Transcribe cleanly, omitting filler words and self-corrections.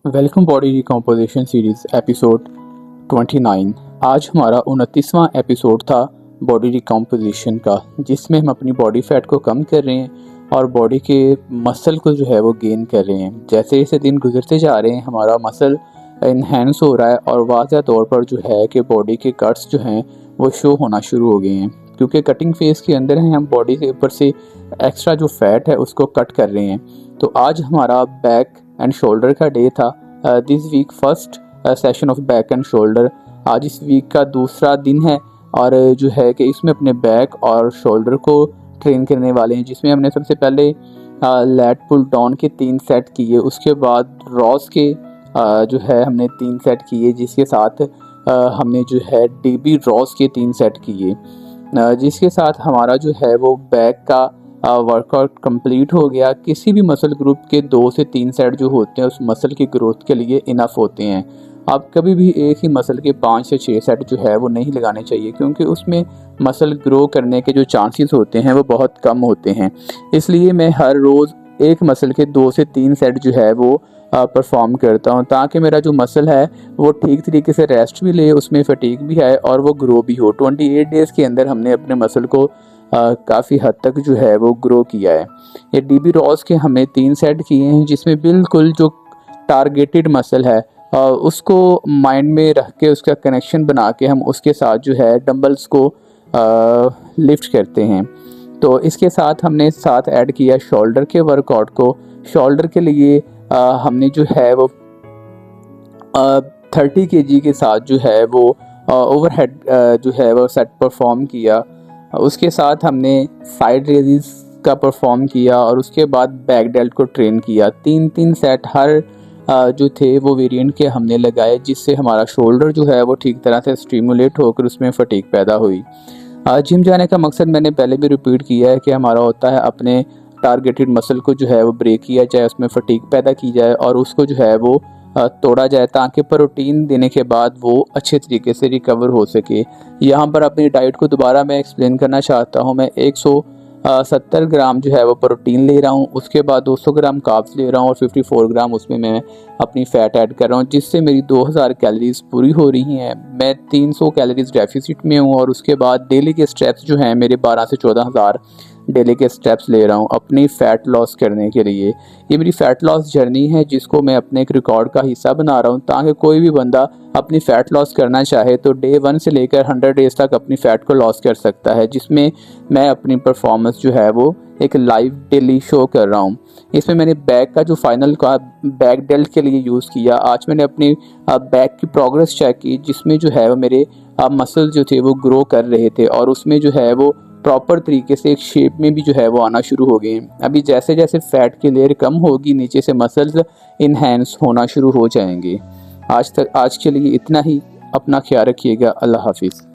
Welcome body recomposition series episode 29। आज हमारा 29वां episode था बॉडी रिकम्पोजिशन का, जिसमें हम अपनी बॉडी फैट को कम कर रहे हैं और बॉडी के मसल को जो है वो गेन कर रहे हैं। जैसे जैसे दिन गुजरते जा रहे हैं हमारा मसल इन्हेंस हो रहा है और वाज़ह तौर पर जो है कि बॉडी के कट्स जो हैं वो शो होना शुरू हो गए हैं, क्योंकि कटिंग फेज़ के अंदर हैं, हम बॉडी के ऊपर से एक्स्ट्रा जो फैट है उसको कट कर रहे हैं। तो आज हमारा बैक एंड शोल्डर का डे था। This week first session of back and shoulder. आज इस वीक का दूसरा दिन है और जो है कि इसमें अपने बैक और शोल्डर को ट्रेन करने वाले हैं, जिसमें हमने सबसे पहले लैट पुल डाउन के 3 सेट किए, उसके बाद रॉस के जो है हमने 3 सेट किए, जिसके साथ हमने जो है डीबी रॉस के 3 सेट किए, जिसके साथ हमारा जो है वो बैक का वर्कआउट कंप्लीट हो गया। किसी भी मसल ग्रुप के 2 से 3 सेट जो होते हैं उस मसल की ग्रोथ के लिए इनफ होते हैं। आप कभी भी एक ही मसल के 5 से 6 सेट जो है वो नहीं लगाने चाहिए, क्योंकि उसमें मसल ग्रो करने के जो चांसेस होते हैं वो बहुत कम होते हैं। इसलिए मैं हर रोज़ एक मसल के 2 से 3 सेट जो है वो परफॉर्म करता हूँ, ताकि मेरा जो मसल है वो ठीक तरीके से रेस्ट भी ले, उसमें फटीग भी आए और वो ग्रो भी हो। 28 डेज़ के अंदर हमने अपने मसल को काफ़ी हद तक जो है वो ग्रो किया है। ये डीबी रॉस के हमने 3 सेट किए हैं, जिसमें बिल्कुल जो टारगेटेड मसल है उसको माइंड में रख के उसका कनेक्शन बना के हम उसके साथ जो है डंबल्स को लिफ्ट करते हैं। तो इसके साथ हमने साथ ऐड किया शोल्डर के वर्कआउट को। शोल्डर के लिए हमने जो है वो 30 kg के साथ जो है वो ओवरहेड जो है वो सेट परफॉर्म किया। उसके साथ हमने साइड रेजिस का परफॉर्म किया और उसके बाद बैक डेल्ट को ट्रेन किया। 3-3 सेट हर जो थे वो वेरिएंट के हमने लगाए, जिससे हमारा शोल्डर जो है वो ठीक तरह से स्टिमुलेट होकर उसमें फटीग पैदा हुई। जिम जाने का मकसद मैंने पहले भी रिपीट किया है कि हमारा होता है अपने टारगेटेड मसल को जो है वो ब्रेक किया जाए, उसमें फटीग पैदा की जाए और उसको जो है वो तोड़ा जाए, ताकि प्रोटीन देने के बाद वो अच्छे तरीके से रिकवर हो सके। यहाँ पर अपनी डाइट को दोबारा मैं एक्सप्लेन करना चाहता हूँ। मैं 170 ग्राम जो है वो प्रोटीन ले रहा हूँ, उसके बाद 200 ग्राम कार्ब्स ले रहा हूँ और 54 ग्राम उसमें मैं अपनी फ़ैट ऐड कर रहा हूँ, जिससे मेरी 2000 कैलोरीज पूरी हो रही हैं। मैं 300 कैलोरीज डेफिसिट में हूँ और उसके बाद डेली के स्टेप्स जो हैं मेरे 12 से 14,000 डेली के स्टेप्स ले रहा हूँ अपनी फ़ैट लॉस करने के लिए। ये मेरी फ़ैट लॉस जर्नी है, जिसको मैं अपने एक रिकॉर्ड का हिस्सा बना रहा हूँ, ताकि कोई भी बंदा अपनी फ़ैट लॉस करना चाहे तो डे 1 से लेकर 100 डेज़ तक अपनी फ़ैट को लॉस कर सकता है, जिसमें मैं अपनी परफॉर्मेंस जो है वो एक लाइव डेली शो कर रहा हूँ। इसमें मैंने बैक का जो फाइनल का बैक डेल्ट के लिए यूज़ किया। आज मैंने अपनी बैक की प्रोग्रेस चेक की, जिसमें जो है वो मेरे मसल जो थे वो ग्रो कर रहे थे और उसमें जो है वो प्रॉपर तरीके से एक शेप में भी जो है वो आना शुरू हो गए हैं। अभी जैसे जैसे फैट की लेयर कम होगी, नीचे से मसल्स इन्हेंस होना शुरू हो जाएंगे। आज के लिए इतना ही। अपना ख्याल रखिएगा। अल्लाह हाफिज़।